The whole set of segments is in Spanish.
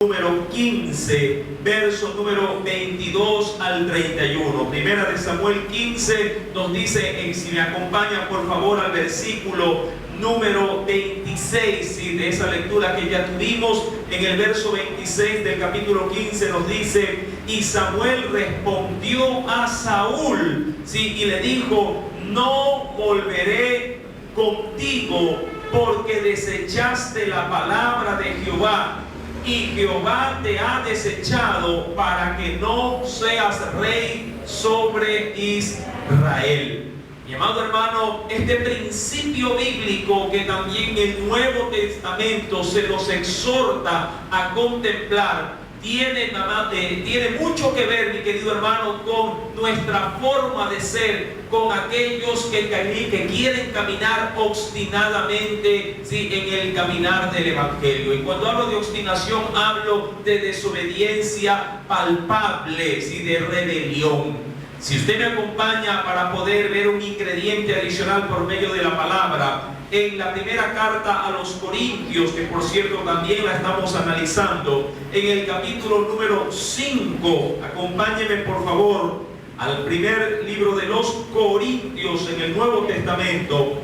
Número 15, verso número 22 al 31. Primera de Samuel 15 nos dice, si me acompañan por favor al versículo número 26, ¿sí? De esa lectura que ya tuvimos. En el verso 26 del capítulo 15 nos dice: y Samuel respondió a Saúl, ¿sí? Y le dijo: no volveré contigo, porque desechaste la palabra de Jehová, y Jehová te ha desechado para que no seas rey sobre Israel. Mi amado hermano, este principio bíblico que también el Nuevo Testamento se nos exhorta a contemplar, tiene mucho que ver, mi querido hermano, con nuestra forma de ser, con aquellos que quieren caminar obstinadamente, ¿sí?, en el caminar del Evangelio. Y cuando hablo de obstinación, hablo de desobediencia palpable, ¿sí?, de rebelión. Si usted me acompaña para poder ver un ingrediente adicional por medio de la palabra, en la primera carta a los Corintios, que por cierto también la estamos analizando, en el capítulo número 5, acompáñeme por favor al primer libro de los Corintios en el Nuevo Testamento,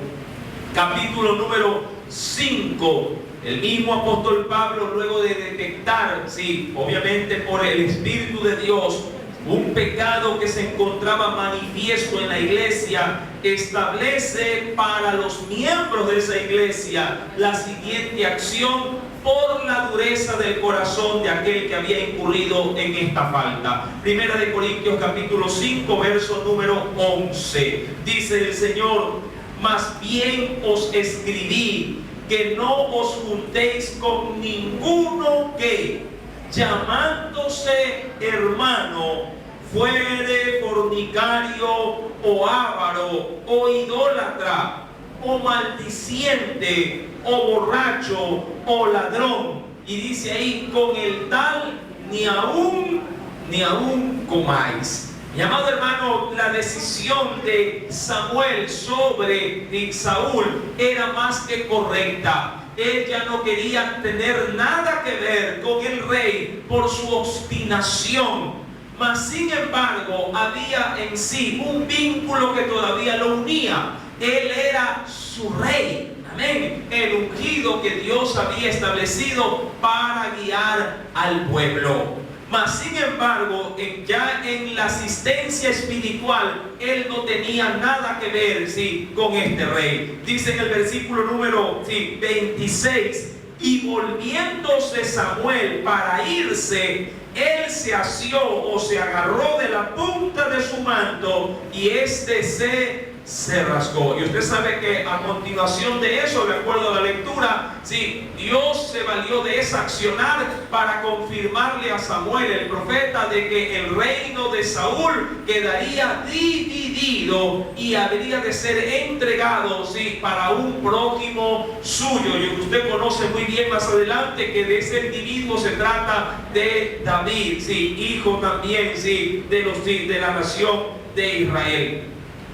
capítulo número 5. El mismo apóstol Pablo, luego de detectar, sí, obviamente por el Espíritu de Dios, un pecado que se encontraba manifiesto en la iglesia, establece para los miembros de esa iglesia la siguiente acción por la dureza del corazón de aquel que había incurrido en esta falta. Primera de Corintios capítulo 5, verso número 11. Dice el Señor: más bien os escribí que no os juntéis con ninguno que, llamándose hermano, fuere fornicario o avaro o idólatra o maldiciente o borracho o ladrón. Y dice ahí: con el tal ni aún comáis. Mi amado hermano, la decisión de Samuel sobre Saúl era más que correcta. Él ya no quería tener nada que ver con el rey por su obstinación. Mas sin embargo, había en sí un vínculo que todavía lo unía. Él era su rey, amén, el ungido que Dios había establecido para guiar al pueblo. Mas sin embargo, ya en la asistencia espiritual, él no tenía nada que ver, ¿sí?, con este rey. Dice en el versículo número 26: y volviéndose Samuel para irse, él se asió o se agarró de la punta de su manto, y se rasgó. Y usted sabe que a continuación de eso, de acuerdo a la lectura, sí, Dios se valió de esa accionar para confirmarle a Samuel, el profeta, de que el reino de Saúl quedaría dividido y habría de ser entregado, sí, para un prójimo suyo. Y usted conoce muy bien más adelante que de ese individuo se trata de David, sí, hijo también, sí, de la nación de Israel.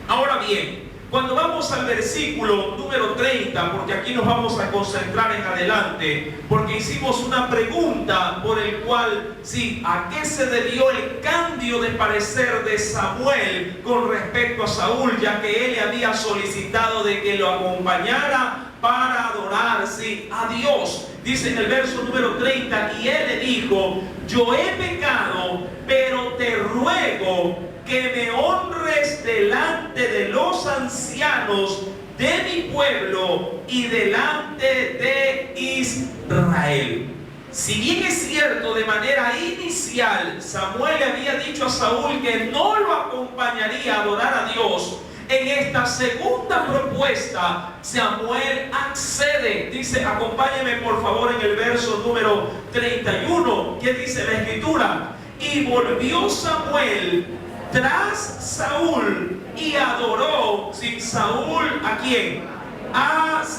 Ahora bien, cuando vamos al versículo número 30, porque aquí nos vamos a concentrar en adelante, porque hicimos una pregunta por el cual, sí, ¿a qué se debió el cambio de parecer de Samuel con respecto a Saúl? Ya que él le había solicitado de que lo acompañara para adorar, sí, a Dios. Dice en el verso número 30, y él le dijo: yo he pecado, pero te ruego que me honres delante de los ancianos de mi pueblo y delante de Israel. Si bien es cierto, de manera inicial Samuel le había dicho a Saúl que no lo acompañaría a adorar a Dios, en esta segunda propuesta Samuel accede. Dice, acompáñeme por favor en el verso número 31, que dice la escritura: y volvió Samuel tras Saúl y adoró, ¿sí?, Saúl, ¿a quién?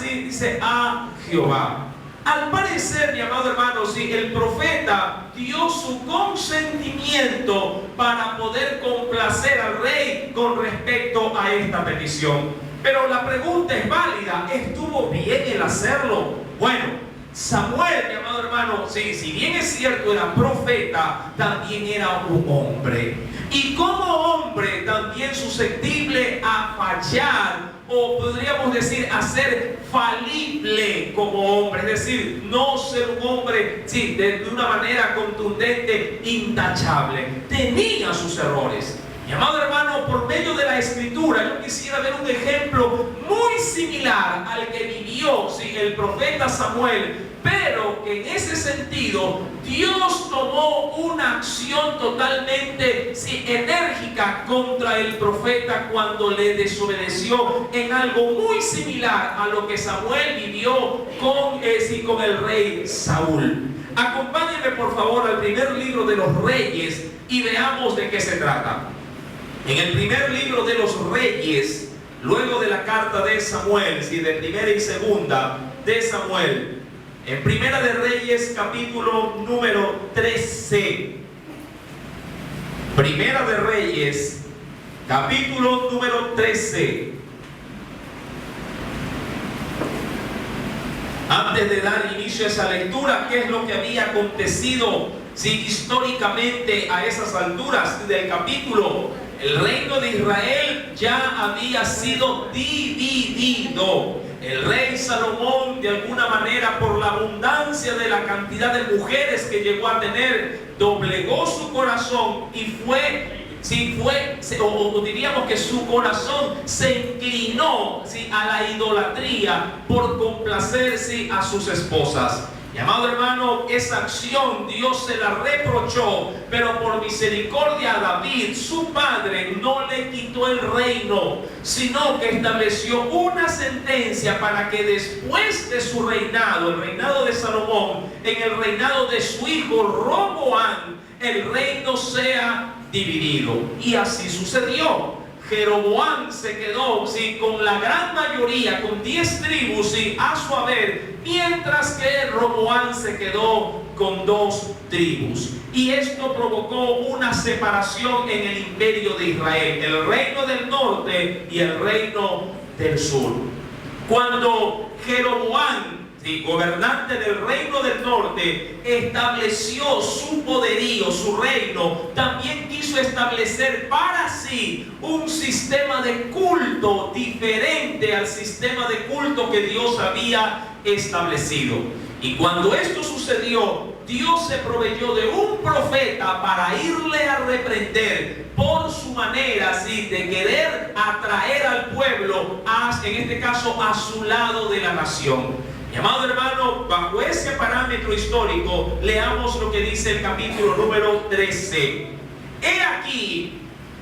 Dice, a Jehová. Al parecer, mi amado hermano, sí, el profeta dio su consentimiento para poder complacer al rey con respecto a esta petición. Pero la pregunta es válida: ¿estuvo bien el hacerlo? Bueno, Samuel, mi amado hermano, sí, si bien es cierto era profeta, también era un hombre. Y como hombre también susceptible a fallar, o podríamos decir a ser falible como hombre, es decir, no ser un hombre, sí, de una manera contundente, intachable. Tenía sus errores. Mi amado hermano, por medio de la Escritura, yo quisiera ver un ejemplo muy similar al que vivió, sí, el profeta Samuel, pero que en ese sentido Dios tomó una acción totalmente, sí, enérgica contra el profeta cuando le desobedeció en algo muy similar a lo que Samuel vivió con el rey Saúl. Acompáñenme por favor al primer libro de los Reyes y veamos de qué se trata. En el primer libro de los Reyes, luego de la carta de Samuel, ¿sí?, de primera y segunda de Samuel, en Primera de Reyes, capítulo número 13. Primera de Reyes, capítulo número 13. Antes de dar inicio a esa lectura, ¿qué es lo que había acontecido, sí, históricamente a esas alturas del capítulo? El reino de Israel ya había sido dividido. El rey Salomón, de alguna manera, por la abundancia de la cantidad de mujeres que llegó a tener, doblegó su corazón y diríamos que su corazón se inclinó, ¿sí?, a la idolatría por complacer, ¿sí?, a sus esposas. Mi amado hermano, esa acción Dios se la reprochó, pero por misericordia a David, su padre, no le quitó el reino, sino que estableció una sentencia para que después de su reinado, el reinado de Salomón, en el reinado de su hijo Roboam, el reino sea dividido. Y así sucedió. Jeroboam se quedó, sí, con la gran mayoría, con 10 tribus, sí, a su haber, mientras que Roboam se quedó con 2 tribus. Y esto provocó una separación en el imperio de Israel, el reino del norte y el reino del sur. Cuando Jeroboam, sí, gobernante del reino del norte, estableció su poderío, su reino, también quiso establecer para sí un sistema de culto diferente al sistema de culto que Dios había establecido. Y cuando esto sucedió, Dios se proveyó de un profeta para irle a reprender por su manera, ¿sí?, de querer atraer al pueblo, en este caso, a su lado de la nación. Mi amado hermano, bajo ese parámetro histórico, leamos lo que dice el capítulo número 13. He aquí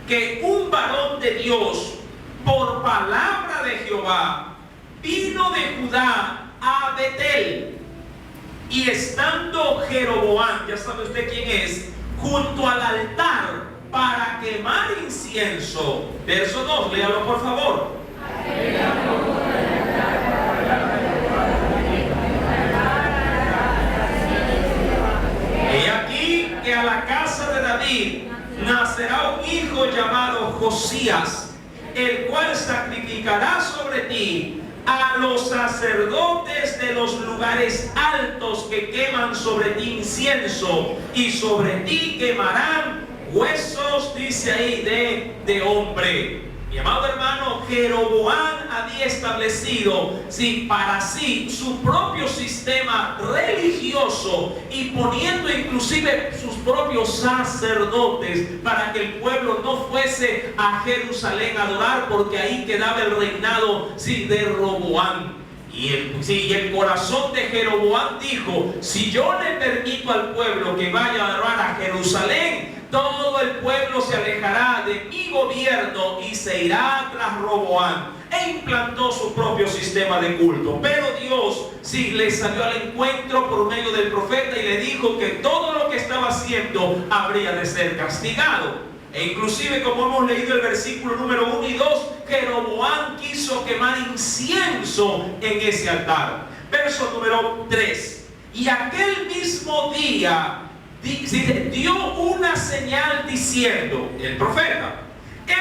que un varón de Dios, por palabra de Jehová, vino de Judá a Betel. Y estando Jeroboam, ya sabe usted quién es, junto al altar para quemar incienso. Verso 2, léalo por favor. He aquí que a la casa de David nacerá un hijo llamado Josías, el cual sacrificará sobre ti a los sacerdotes de los lugares altos que queman sobre ti incienso, y sobre ti quemarán huesos, dice ahí, de hombre. Mi amado hermano, Jeroboam había establecido, sí, para sí su propio sistema religioso, y poniendo inclusive sus propios sacerdotes para que el pueblo no fuese a Jerusalén a adorar, porque ahí quedaba el reinado, sí, de Roboam. Y el corazón de Jeroboam dijo: si yo le permito al pueblo que vaya a adorar a Jerusalén, todo el pueblo se alejará de mi gobierno y se irá tras Roboam. E implantó su propio sistema de culto. Pero Dios sí le salió al encuentro por medio del profeta y le dijo que todo lo que estaba haciendo habría de ser castigado. E inclusive, como hemos leído el versículo número 1 y 2, Jeroboam quiso quemar incienso en ese altar. Verso número 3. Y aquel mismo día dio una señal diciendo, el profeta: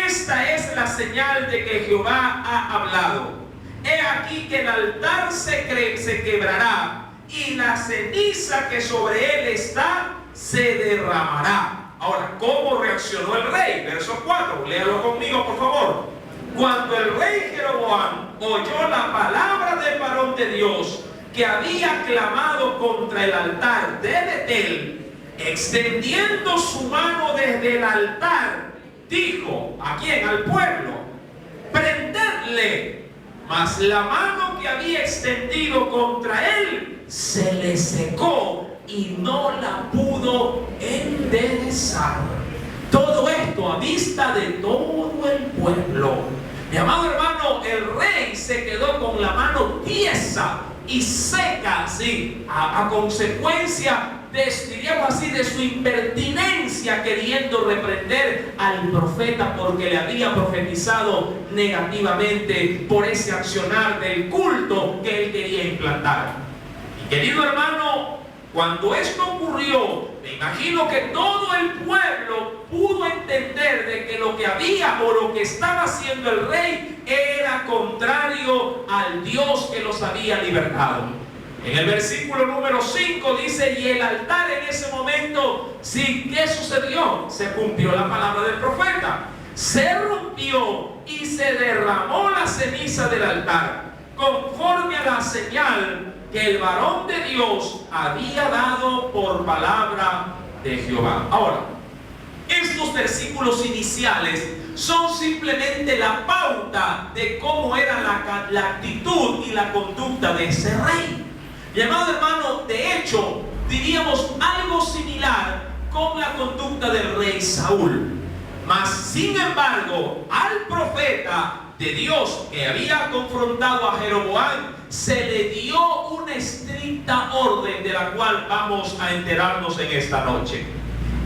esta es la señal de que Jehová ha hablado. He aquí que el altar se quebrará y la ceniza que sobre él está se derramará. Ahora, ¿cómo reaccionó el rey? Verso 4, léalo conmigo por favor. Cuando el rey Jeroboam oyó la palabra del varón de Dios que había clamado contra el altar de Betel, extendiendo su mano desde el altar, dijo, ¿a quién? Al pueblo, prendedle. Mas la mano que había extendido contra él se le secó y no la pudo enderezar. Todo esto a vista de todo el pueblo. Mi amado hermano, el rey se quedó con la mano tiesa y seca, ¿sí? A consecuencia diríamos así, de su impertinencia, queriendo reprender al profeta porque le había profetizado negativamente por ese accionar del culto que él quería implantar. Y querido hermano, cuando esto ocurrió, me imagino que todo el pueblo pudo entender de que lo que había o lo que estaba haciendo el rey era contrario al Dios que los había libertado. En el versículo número 5 dice, y el altar en ese momento, sí, ¿qué sucedió? Se cumplió la palabra del profeta. Se rompió y se derramó la ceniza del altar, conforme a la señal que el varón de Dios había dado por palabra de Jehová. Ahora, estos versículos iniciales son simplemente la pauta de cómo era la actitud y la conducta de ese rey. Mi amado hermano, de hecho, diríamos algo similar con la conducta del rey Saúl. Mas, sin embargo, al profeta de Dios que había confrontado a Jeroboam, se le dio una estricta orden de la cual vamos a enterarnos en esta noche.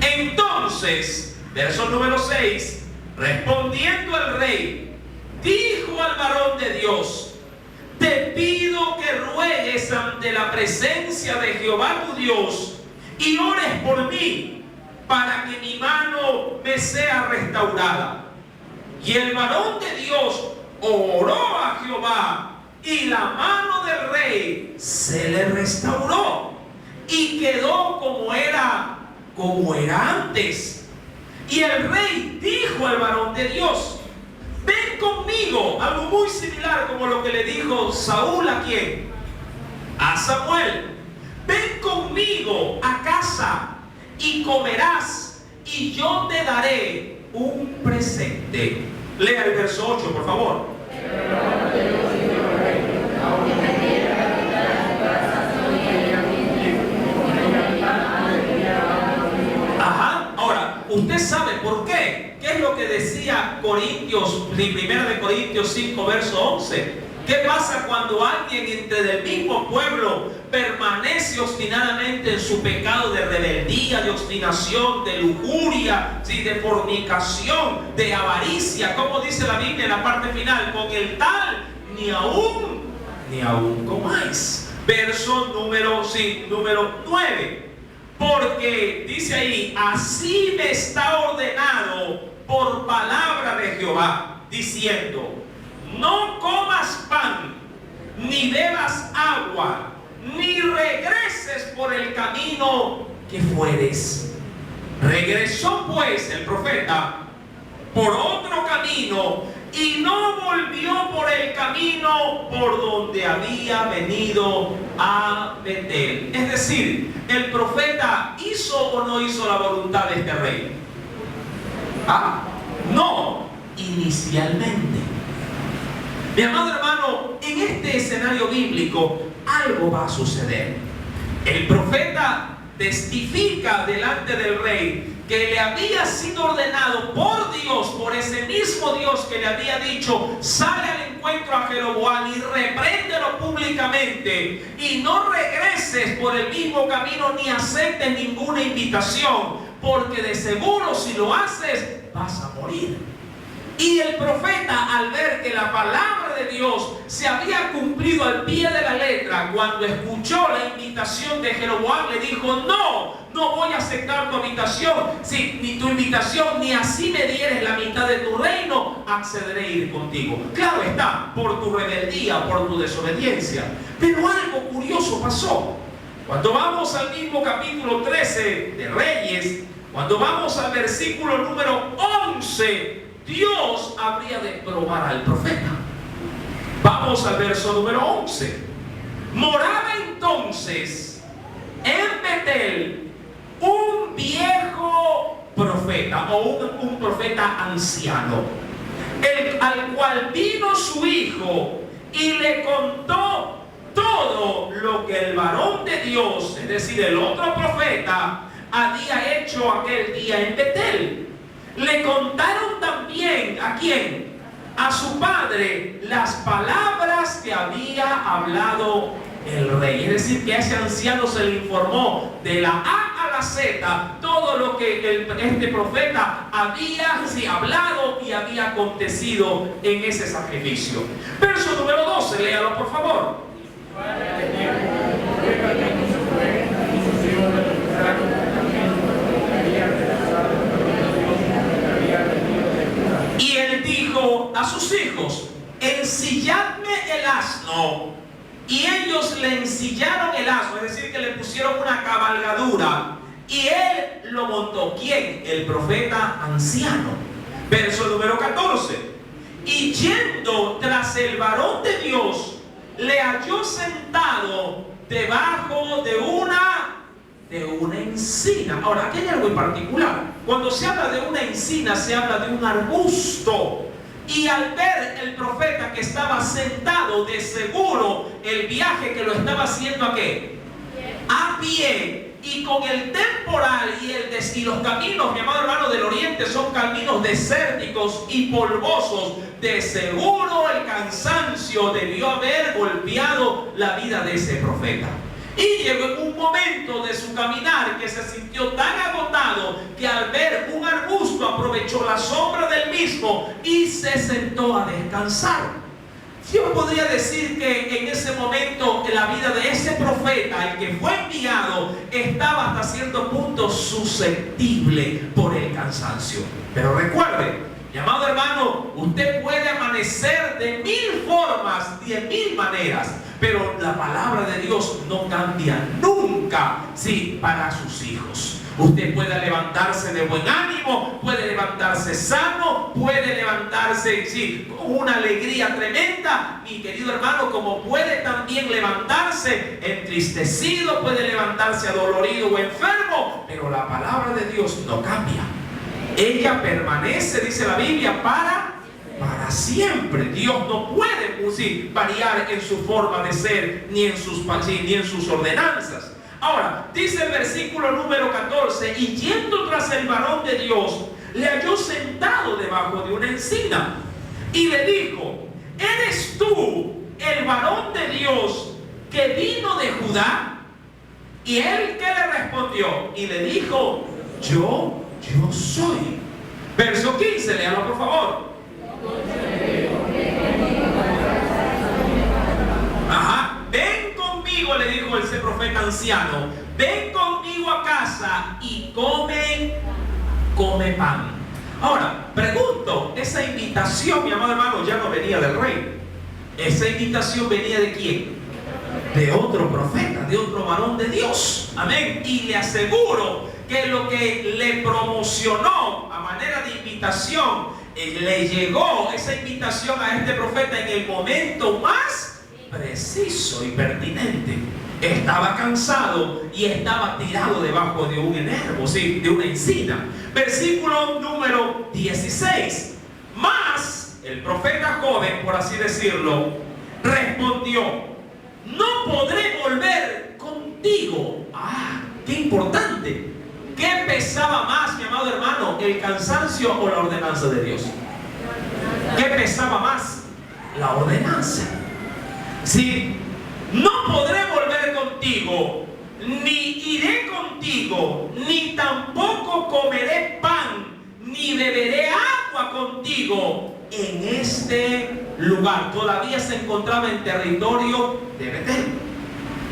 Entonces, verso número 6, respondiendo el rey, dijo al varón de Dios, te pido que ruegues ante la presencia de Jehová tu Dios y ores por mí para que mi mano me sea restaurada. Y el varón de Dios oró a Jehová y la mano del rey se le restauró y quedó como era antes. Y el rey dijo al varón de Dios, ven conmigo, algo muy similar como lo que le dijo Saúl a quién, a Samuel. Ven conmigo a casa y comerás y yo te daré un presente. Lea el verso 8 por favor. Ajá, ahora, usted sabe por qué. ¿Qué es lo que decía Corintios, primera de Corintios 5, verso 11? ¿Qué pasa cuando alguien entre del mismo pueblo permanece obstinadamente en su pecado de rebeldía, de obstinación, de lujuria, ¿sí? De fornicación, de avaricia? Como dice la Biblia en la parte final, con el tal ni aún comáis. Verso número 9. Porque dice ahí, así me está ordenado por palabra de Jehová, diciendo, no comas pan, ni bebas agua, ni regreses por el camino que fueres. Regresó pues el profeta por otro camino y no volvió por el camino por donde había venido a Betel. Es decir, el profeta hizo o no hizo la voluntad de este rey. No, inicialmente. Mi amado hermano, en este escenario bíblico algo va a suceder. El profeta testifica delante del rey que le había sido ordenado por Dios, por ese mismo Dios que le había dicho, sale al encuentro a Jeroboam y repréndelo públicamente y no regreses por el mismo camino ni aceptes ninguna invitación, porque de seguro si lo haces vas a morir. Y el profeta, al ver que la palabra de Dios se había cumplido al pie de la letra, cuando escuchó la invitación de Jeroboam, le dijo, no voy a aceptar tu invitación, ni tu invitación, ni así me dieres la mitad de tu reino, accederé a ir contigo. Claro está, por tu rebeldía, por tu desobediencia. Pero algo curioso pasó. Cuando vamos al mismo capítulo 13 de Reyes, cuando vamos al versículo número 11, Dios habría de probar al profeta. Vamos al verso número 11. Moraba entonces en Betel un viejo profeta o un profeta anciano, al cual vino su hijo y le contó todo lo que el varón de Dios, es decir, el otro profeta, había hecho aquel día en Betel. Le contaron también, ¿a quién? A su padre, las palabras que había hablado el rey. Es decir, que a ese anciano se le informó de la A a la Z todo lo que este profeta había hablado y había acontecido en ese sacrificio. Verso número 12, léalo por favor. Y él dijo a sus hijos: ensilladme el asno. Y ellos le ensillaron el asno, es decir, que le pusieron una cabalgadura, y él lo montó. ¿Quién? El profeta anciano. Verso número 14. Y yendo tras el varón de Dios, le halló sentado debajo de una encina. Ahora, aquí hay algo en particular. Cuando se habla de una encina, se habla de un arbusto. Y al ver el profeta que estaba sentado, de seguro el viaje que lo estaba haciendo ¿a qué? A pie. Y con el temporal y los caminos, mi amado hermano, del oriente son caminos desérticos y polvosos. De seguro el cansancio debió haber golpeado la vida de ese profeta. Y llegó en un momento de su caminar que se sintió tan agotado que al ver un arbusto aprovechó la sombra del mismo y se sentó a descansar. Yo podría decir que en ese momento la vida de ese profeta, el que fue enviado, estaba hasta cierto punto susceptible por el cansancio. Pero recuerde, mi amado hermano, usted puede amanecer de 1000 formas, 10.000 maneras, pero la palabra de Dios no cambia nunca, sí, para sus hijos. Usted puede levantarse de buen ánimo, puede levantarse sano, puede levantarse, sí, con una alegría tremenda, mi querido hermano, como puede también levantarse entristecido, puede levantarse adolorido o enfermo, pero la palabra de Dios no cambia. Ella permanece, dice la Biblia, para siempre. Dios no puede variar en su forma de ser ni en sus ordenanzas. Ahora, dice el versículo número 14: y yendo tras el varón de Dios, le halló sentado debajo de una encina y le dijo: ¿eres tú el varón de Dios que vino de Judá? Y él, ¿qué le respondió? Y le dijo: yo soy. Verso 15, léalo por favor. Ajá. Ven conmigo, le dijo ese profeta anciano, ven conmigo a casa y come pan. Ahora, pregunto, esa invitación, mi amado hermano, ya no venía del rey. Esa invitación venía ¿de quién? De otro profeta, de otro varón de Dios. Amén. Y le aseguro que lo que le promocionó a manera de invitación, le llegó esa invitación a este profeta en el momento más preciso y pertinente. Estaba cansado y estaba tirado debajo de un enervo, sí, de una encina. Versículo número 16. Mas el profeta joven, por así decirlo, respondió: no podré volver contigo. Qué importante. ¿Qué pesaba más, mi amado hermano, el cansancio o la ordenanza de Dios? ¿Qué pesaba más? La ordenanza. Si no podré volver contigo, ni iré contigo, ni tampoco comeré pan, ni beberé agua contigo en este lugar. Todavía se encontraba en territorio de Betel.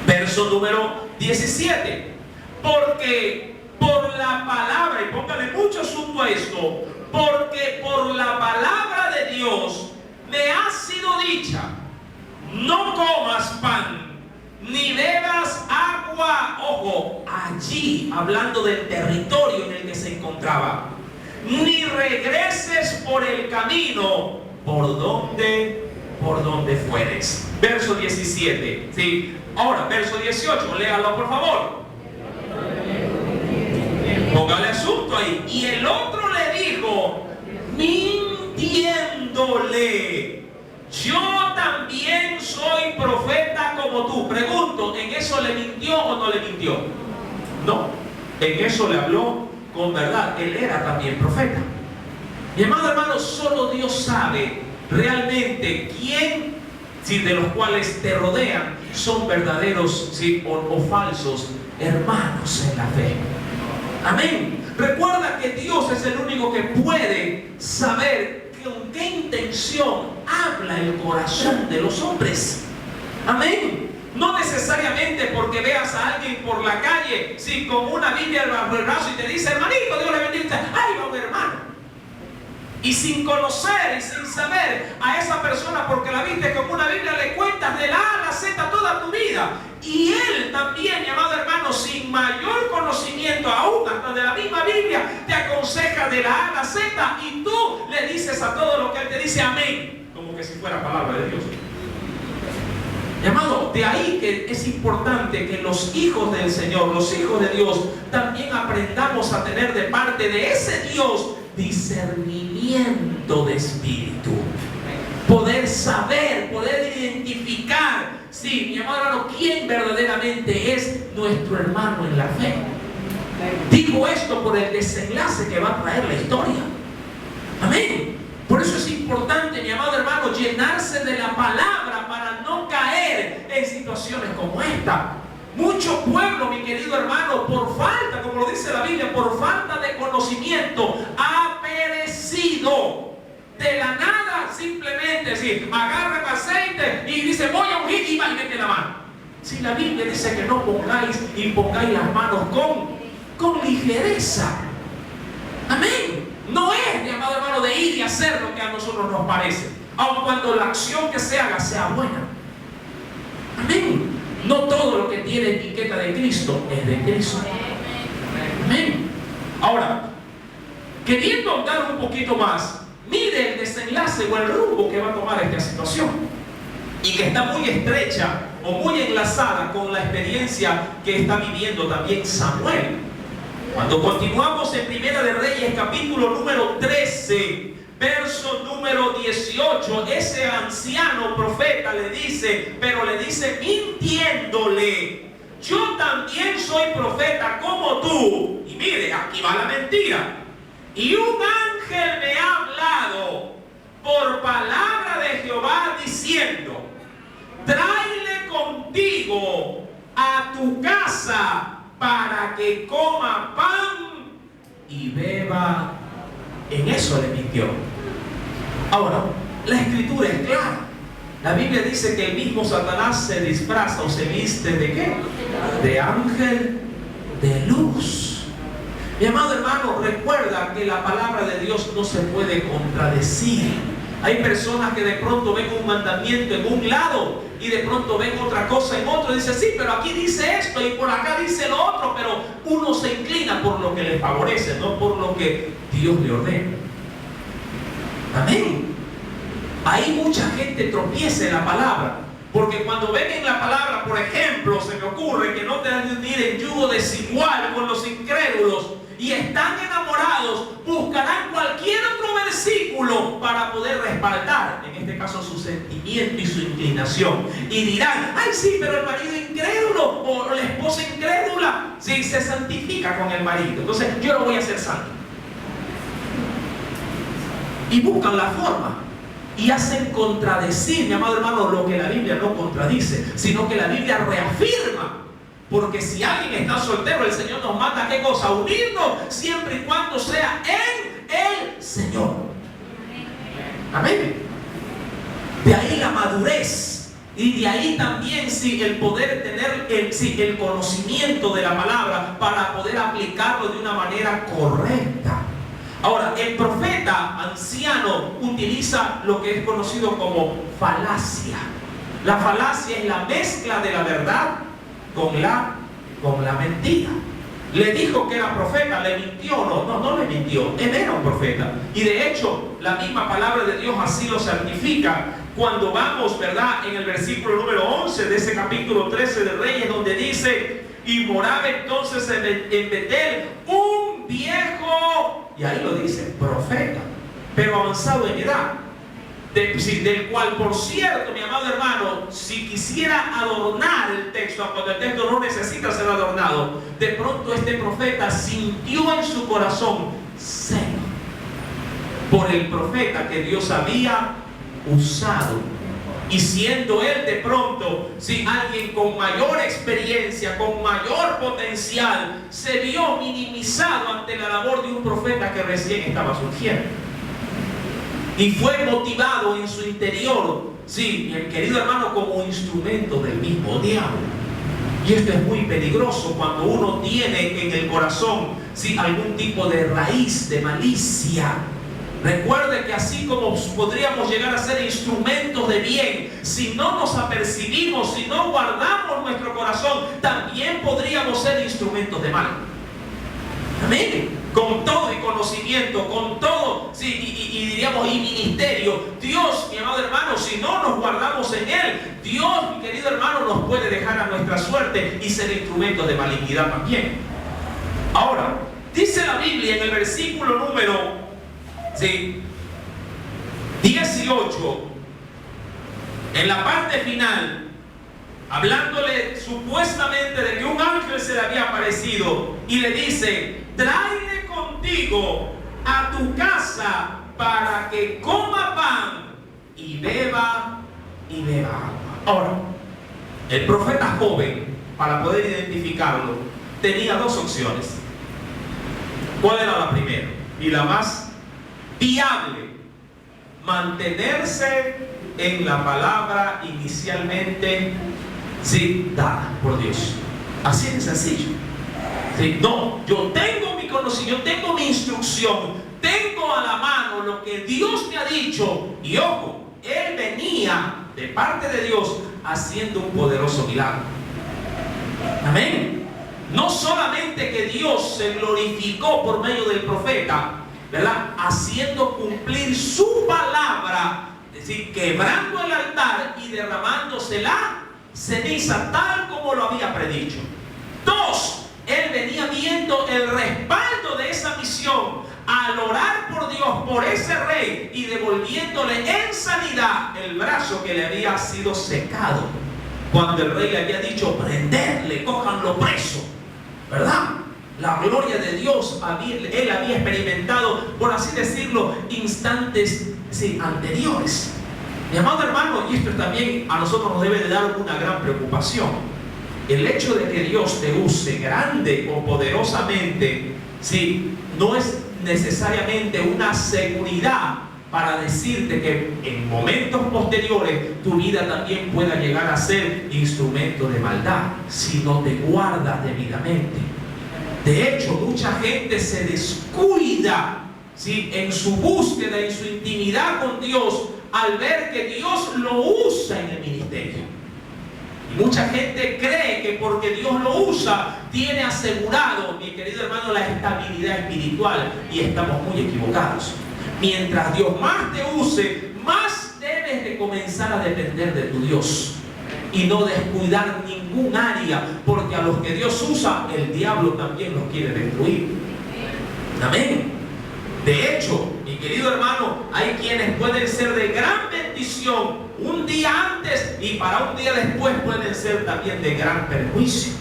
Verso número 17. Porque por la palabra, y póngale mucho asunto a esto, porque por la palabra de Dios me ha sido dicha: no comas pan, ni bebas agua, ojo, allí, hablando del territorio en el que se encontraba, ni regreses por el camino por donde fueres. Verso 17, ¿sí? Ahora, verso 18, léalo por favor. Póngale asunto ahí. Y el otro le dijo, mintiéndole, yo también soy profeta como tú. Pregunto, ¿en eso le mintió o no le mintió? No, en eso le habló con verdad. Él era también profeta. Mi amado hermano, solo Dios sabe realmente quién, si de los cuales te rodean, son verdaderos, ¿sí?, o falsos hermanos en la fe. Amén. Recuerda que Dios es el único que puede saber con qué intención habla el corazón de los hombres. Amén. No necesariamente porque veas a alguien por la calle, sí, con una Biblia bajo el brazo y te dice, hermanito, Dios le bendiga, ¡ay, va un hermano! Y sin conocer y sin saber a esa persona, porque la viste con una Biblia, le cuentas de la A a la Z toda tu vida. Y él también, mi amado hermano, sin mayor conocimiento aún hasta de la misma Biblia, te aconseja de la A a la Z, y tú le dices a todo lo que él te dice amén, como que si fuera palabra de Dios. Mi amado, de ahí que es importante que los hijos del Señor, los hijos de Dios, también aprendamos a tener de parte de ese Dios discernimiento de espíritu. Poder saber, poder identificar, sí, mi amado hermano, quién verdaderamente es nuestro hermano en la fe. Digo esto por el desenlace que va a traer la historia. Amén. Por eso es importante, mi amado hermano, llenarse de la palabra para no caer en situaciones como esta. Mucho pueblo, mi querido hermano, por falta, como lo dice la Biblia, por falta de conocimiento, ha perecido. De la nada, simplemente, sí, agarra el aceite y dice, voy a ungir, y va y mete la mano. Si la Biblia dice que no pongáis las manos con ligereza. Amén. No es, mi amado hermano, de ir y hacer lo que a nosotros nos parece, aun cuando la acción que se haga sea buena. Amén. No todo lo que tiene etiqueta de Cristo es de Cristo. Amén. Ahora, queriendo ahondar un poquito más, mire el desenlace o el rumbo que va a tomar esta situación, y que está muy estrecha o muy enlazada con la experiencia que está viviendo también Samuel. Cuando continuamos en Primera de Reyes, capítulo número 13, verso número 18, ese anciano profeta le dice, pero le dice mintiéndole, yo también soy profeta como tú. Y mire, aquí va la mentira. Y un ángel me ha hablado por palabra de Jehová diciendo, tráele contigo a tu casa para que coma pan y beba. En eso le mintió. Ahora, la escritura es clara. La Biblia dice que el mismo Satanás se disfraza o se viste ¿de qué? De ángel de luz. Mi amado hermano, recuerda que la palabra de Dios no se puede contradecir. Hay personas que de pronto ven un mandamiento en un lado y de pronto ven otra cosa en otro y dicen, sí, pero aquí dice esto y por acá dice lo otro, pero uno se inclina por lo que le favorece, no por lo que Dios le ordena. Amén. Ahí mucha gente tropieza en la palabra, porque cuando ven en la palabra, por ejemplo, se me ocurre que no te han de unir en yugo desigual con los incrédulos y están enamorados, buscarán cualquier otro versículo para poder respaldar, en este caso, su sentimiento y su inclinación. Y dirán, ay sí, pero el marido incrédulo o la esposa incrédula, sí, se santifica con el marido, entonces yo lo voy a hacer santo. Y buscan la forma y hacen contradecir, mi amado hermano, lo que la Biblia no contradice, sino que la Biblia reafirma. Porque si alguien está soltero, el Señor nos manda, ¿qué cosa? A unirnos, siempre y cuando sea en el Señor. Amén. De ahí la madurez. Y de ahí también, sí, el poder tener el conocimiento de la palabra para poder aplicarlo de una manera correcta. Ahora, el profeta anciano utiliza lo que es conocido como falacia. La falacia es la mezcla de la verdad con la mentira. Le dijo que era profeta, ¿le mintió? No le mintió. Él era un profeta. Y de hecho, la misma palabra de Dios así lo certifica. Cuando vamos, ¿verdad?, en el versículo número 11 de ese capítulo 13 de Reyes, donde dice: y moraba entonces en Betel un viejo, y ahí lo dice, profeta, pero avanzado en edad, del cual, por cierto, mi amado hermano, si quisiera adornar el texto, cuando el texto no necesita ser adornado, de pronto este profeta sintió en su corazón celo por el profeta que Dios había usado. Y siendo él de pronto, si alguien con mayor experiencia, con mayor potencial, se vio minimizado ante la labor de un profeta que recién estaba surgiendo. Y fue motivado en su interior, sí, mi querido hermano, como instrumento del mismo diablo. Y esto es muy peligroso cuando uno tiene en el corazón, sí, algún tipo de raíz de malicia. Recuerde que así como podríamos llegar a ser instrumentos de bien, si no nos apercibimos, si no guardamos nuestro corazón, también podríamos ser instrumentos de mal. Amén. Con todo y conocimiento, con todo, sí, y diríamos, y ministerio, Dios, mi amado hermano, si no nos guardamos en Él, Dios, mi querido hermano, nos puede dejar a nuestra suerte y ser instrumentos de malignidad también. Ahora, dice la Biblia en el versículo número 18, en la parte final, hablándole supuestamente de que un ángel se le había aparecido y le dice: tráele contigo a tu casa para que coma pan y beba agua. Ahora, el profeta joven, para poder identificarlo, tenía dos opciones. ¿Cuál era la primera y la más viable? Mantenerse en la palabra inicialmente, sí, dada por Dios. Así de sencillo. ¿Sí? No, yo tengo mi conocimiento, yo tengo mi instrucción, tengo a la mano lo que Dios me ha dicho. Y ojo, él venía de parte de Dios haciendo un poderoso milagro. Amén. No solamente que Dios se glorificó por medio del profeta, ¿verdad?, haciendo cumplir su palabra, es decir, quebrando el altar y derramándose la ceniza tal como lo había predicho. Dos, él venía viendo el respaldo de esa misión al orar por Dios, por ese rey, y devolviéndole en sanidad el brazo que le había sido secado cuando el rey le había dicho: prenderle, cójanlo preso, ¿verdad? La gloria de Dios, él había experimentado, por así decirlo, instantes, sí, anteriores. Mi amado hermano, y esto también a nosotros nos debe de dar una gran preocupación. El hecho de que Dios te use grande o poderosamente, sí, no es necesariamente una seguridad para decirte que en momentos posteriores tu vida también pueda llegar a ser instrumento de maldad si no te guardas debidamente. De hecho, mucha gente se descuida, ¿sí?, en su búsqueda, en su intimidad con Dios, al ver que Dios lo usa en el ministerio. Y mucha gente cree que porque Dios lo usa, tiene asegurado, mi querido hermano, la estabilidad espiritual. Y estamos muy equivocados. Mientras Dios más te use, más debes de comenzar a depender de tu Dios y no descuidar ningún área, porque a los que Dios usa, el diablo también los quiere destruir. Amén. De hecho, mi querido hermano, hay quienes pueden ser de gran bendición un día antes y para un día después pueden ser también de gran perjuicio.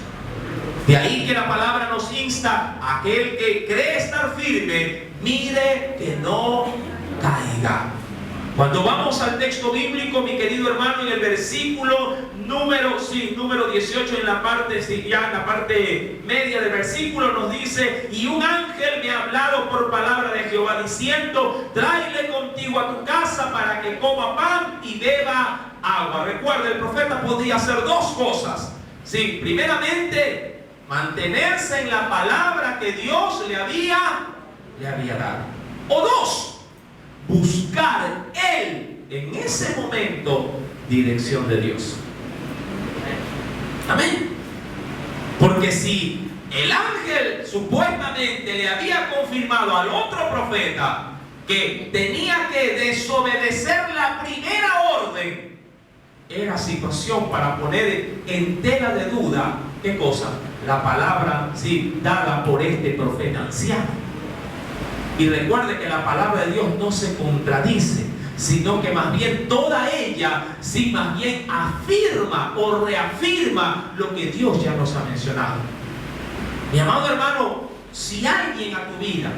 De ahí que la palabra nos insta a aquel que cree estar firme, mire que no caiga. Cuando vamos al texto bíblico, mi querido hermano, en el versículo número 18, en la parte media del versículo, nos dice: y un ángel me ha hablado por palabra de Jehová diciendo: tráele contigo a tu casa para que coma pan y beba agua. Recuerda, el profeta podía hacer dos cosas. Sí, primeramente, mantenerse en la palabra que Dios le había dado. O dos, buscar él en ese momento dirección de Dios. Amén. Porque si el ángel supuestamente le había confirmado al otro profeta que tenía que desobedecer la primera orden, era situación para poner en tela de duda, ¿qué cosa? La palabra, sí, dada por este profeta anciano. Y recuerde que la palabra de Dios no se contradice, sino que más bien toda ella, sí, más bien afirma o reafirma lo que Dios ya nos ha mencionado. Mi amado hermano, si alguien a tu vida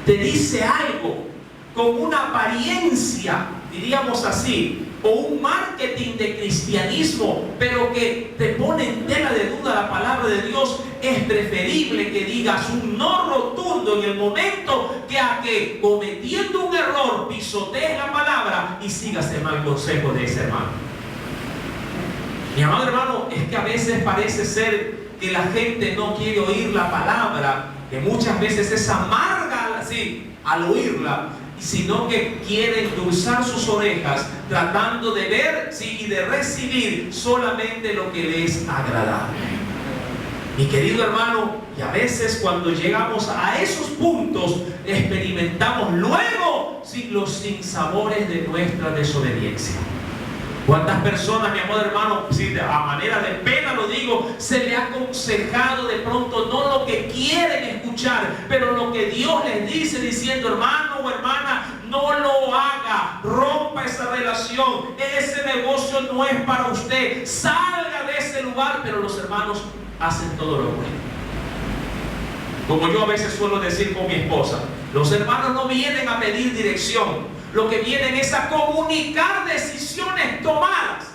te dice algo con una apariencia, diríamos así, o un marketing de cristianismo, pero que te pone en tela de duda la palabra de Dios, es preferible que digas un no rotundo en el momento que a que cometiendo un error pisotees la palabra y sigas el mal consejo de ese hermano. Mi amado hermano, es que a veces parece ser que la gente no quiere oír la palabra, que muchas veces es amarga así al oírla, sino que quiere endulzar sus orejas tratando de ver, sí, y de recibir solamente lo que le es agradable. Mi querido hermano, y a veces cuando llegamos a esos puntos experimentamos luego, sí, los sinsabores de nuestra desobediencia. ¿Cuántas personas, mi amado hermano, si a manera de pena lo digo, se le ha aconsejado de pronto no lo que quieren escuchar, pero lo que Dios les dice, diciendo: hermano o hermana, no lo haga, rompa esa relación, ese negocio no es para usted, salga de ese lugar? Pero los hermanos hacen todo lo bueno. Como yo a veces suelo decir con mi esposa, los hermanos no vienen a pedir dirección, lo que vienen es a comunicar decisiones tomadas,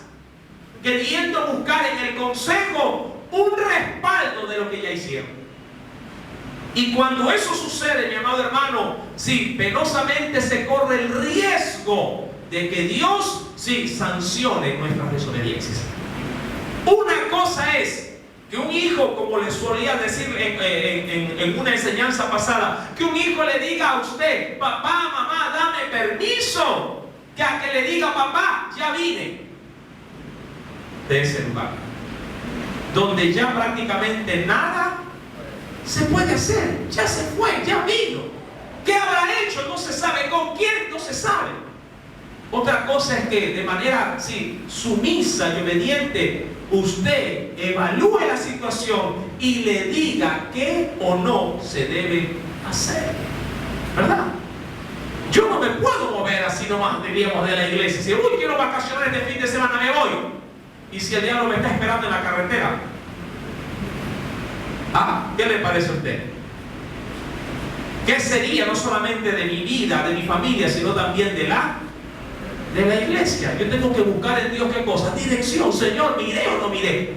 queriendo buscar en el consejo un respaldo de lo que ya hicieron. Y cuando eso sucede, mi amado hermano, sí, penosamente se corre el riesgo de que Dios, sí, sancione nuestras desobediencias. Una cosa es que un hijo, como le solía decir en una enseñanza pasada, que un hijo le diga a usted: papá, mamá, dame permiso, que a que le diga: papá, ya vine de ese lugar, donde ya prácticamente nada se puede hacer, ya se fue, ya vino. ¿Qué habrá hecho? No se sabe. ¿Con quién? No se sabe. Otra cosa es que de manera, sí, sumisa y obediente, usted evalúe la situación y le diga qué o no se debe hacer, ¿verdad? Yo no me puedo mover así nomás, diríamos, de la iglesia. Si, uy, quiero vacacionar este fin de semana, me voy. Y si el diablo me está esperando en la carretera, ¿qué le parece a usted? ¿Qué sería no solamente de mi vida, de mi familia, sino también de la iglesia? Yo tengo que buscar en Dios, ¿qué cosa? Dirección. Señor, ¿miré o no miré?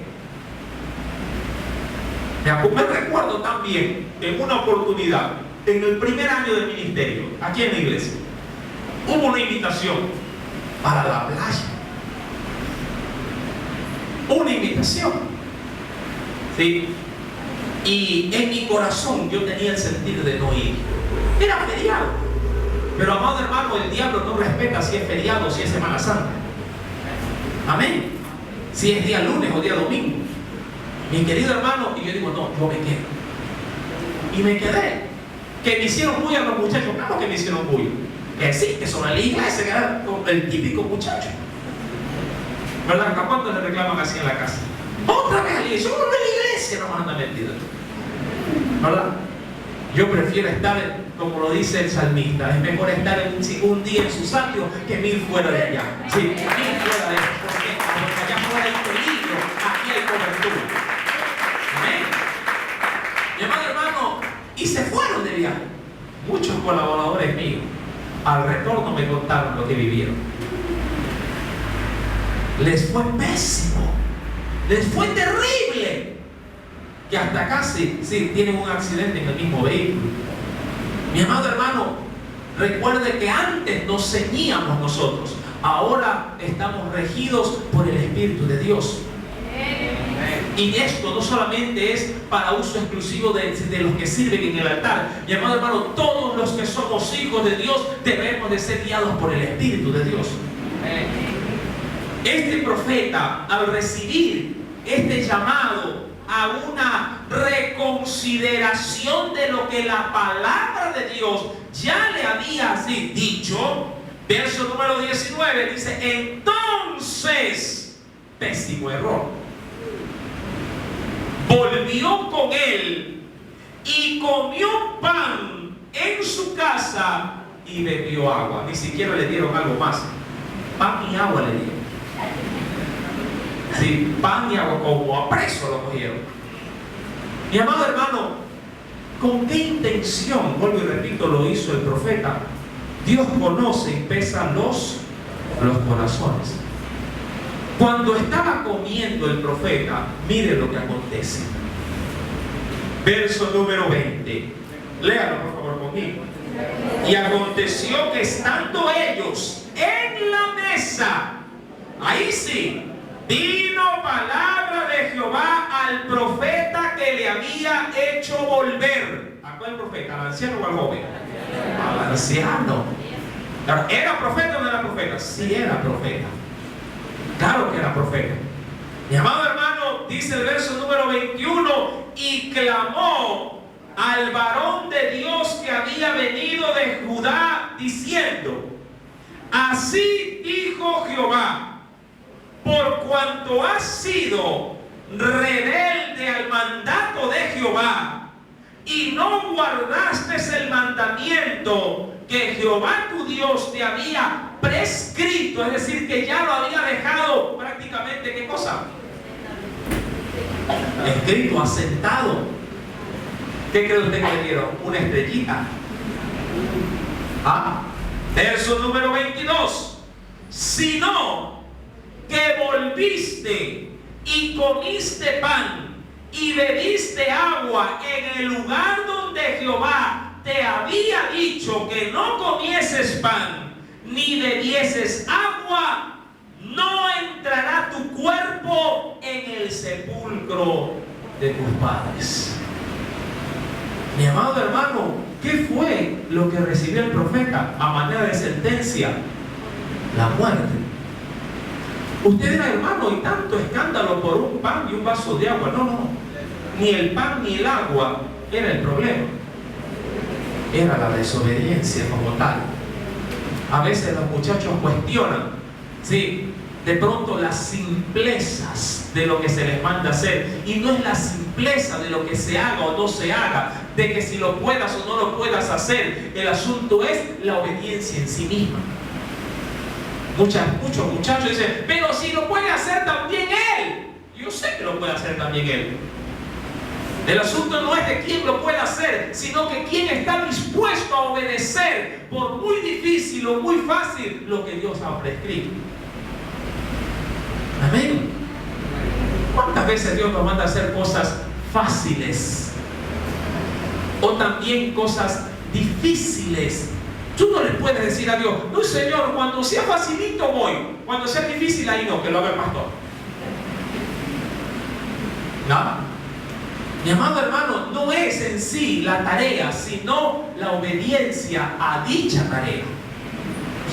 Me recuerdo también en una oportunidad, en el primer año del ministerio, aquí en la iglesia, hubo una invitación para la playa. Una invitación, ¿sí? Y en mi corazón yo tenía el sentir de no ir. Era feriado. Pero, amado hermano, el diablo no respeta si es feriado o si es Semana Santa. Amén. Si es día lunes o día domingo. Mi querido hermano, y yo digo: no, yo me quedo. Y me quedé. Que me hicieron bulla los muchachos. Claro que me hicieron bulla. Que sí, que sobre la iglesia, que era el típico muchacho. ¿Verdad? ¿A cuántos le reclaman así en la casa? Otra vez a la iglesia. Uno en la iglesia no anda metido. ¿Verdad? Yo prefiero estar, como lo dice el salmista, es mejor estar un día en sus atrios que 1000 fuera de allá. Sí, 1000 fuera de allá. Porque allá fuera hay peligro, aquí hay cobertura. Amén. Mi amado hermano, y se fueron de viaje. Muchos colaboradores míos, al retorno me contaron lo que vivieron. Les fue pésimo, les fue terrible. Que hasta casi, sí, tienen un accidente en el mismo vehículo. Mi amado hermano, recuerde que antes nos ceñíamos nosotros, ahora estamos regidos por el Espíritu de Dios. Y esto no solamente es para uso exclusivo de los que sirven en el altar. Mi amado hermano, todos los que somos hijos de Dios debemos de ser guiados por el Espíritu de Dios. Este profeta, al recibir este llamado a una reconsideración de lo que la palabra de Dios ya le había así dicho, verso número 19 dice: entonces, pésimo error, volvió con él y comió pan en su casa y bebió agua. Ni siquiera le dieron algo más, pan y agua le dieron. Sí, pan y agua, como a preso lo cogieron. Mi amado hermano, ¿con qué intención, vuelvo y repito, lo hizo el profeta? Dios conoce y pesa los corazones. Cuando estaba comiendo el profeta, mire lo que acontece. Verso número 20. Léalo por favor conmigo. Y aconteció que estando ellos en la mesa, ahí sí, vino palabra de Jehová al profeta que le había hecho volver. ¿A cuál profeta? ¿Al anciano o al joven? Al anciano. ¿Era profeta o no era profeta? Sí, era profeta. Claro que era profeta. Mi amado hermano, dice el verso número 21, y clamó al varón de Dios que había venido de Judá, diciendo: así dijo Jehová, por cuanto has sido rebelde al mandato de Jehová y no guardaste el mandamiento que Jehová tu Dios te había prescrito, es decir, que ya lo había dejado prácticamente, ¿qué cosa? Escrito, asentado. ¿Qué cree usted que le dieron? Una estrellita. Verso número 22. Sino que volviste y comiste pan y bebiste agua en el lugar donde Jehová te había dicho que no comieses pan ni bebieses agua, no entrará tu cuerpo en el sepulcro de tus padres. Mi amado hermano, ¿qué fue lo que recibió el profeta a manera de sentencia? La muerte. Usted era hermano y tanto escándalo por un pan y un vaso de agua. No. Ni el pan ni el agua era el problema. Era la desobediencia como tal. A veces los muchachos cuestionan, sí, de pronto las simplezas de lo que se les manda hacer. Y no es la simpleza de lo que se haga o no se haga, de que si lo puedas o no lo puedas hacer. El asunto es la obediencia en sí misma. Muchos muchachos dicen: pero si lo puede hacer también él. Yo sé que lo puede hacer también él. El asunto no es de quién lo puede hacer, sino que quién está dispuesto a obedecer, por muy difícil o muy fácil, lo que Dios ha prescrito. Amén. ¿Cuántas veces Dios nos manda a hacer cosas fáciles? O también cosas difíciles. Tú no le puedes decir a Dios: no, Señor, cuando sea facilito voy, cuando sea difícil ahí no, que lo haga el pastor. Nada. Mi amado hermano, no es en sí la tarea, sino la obediencia a dicha tarea.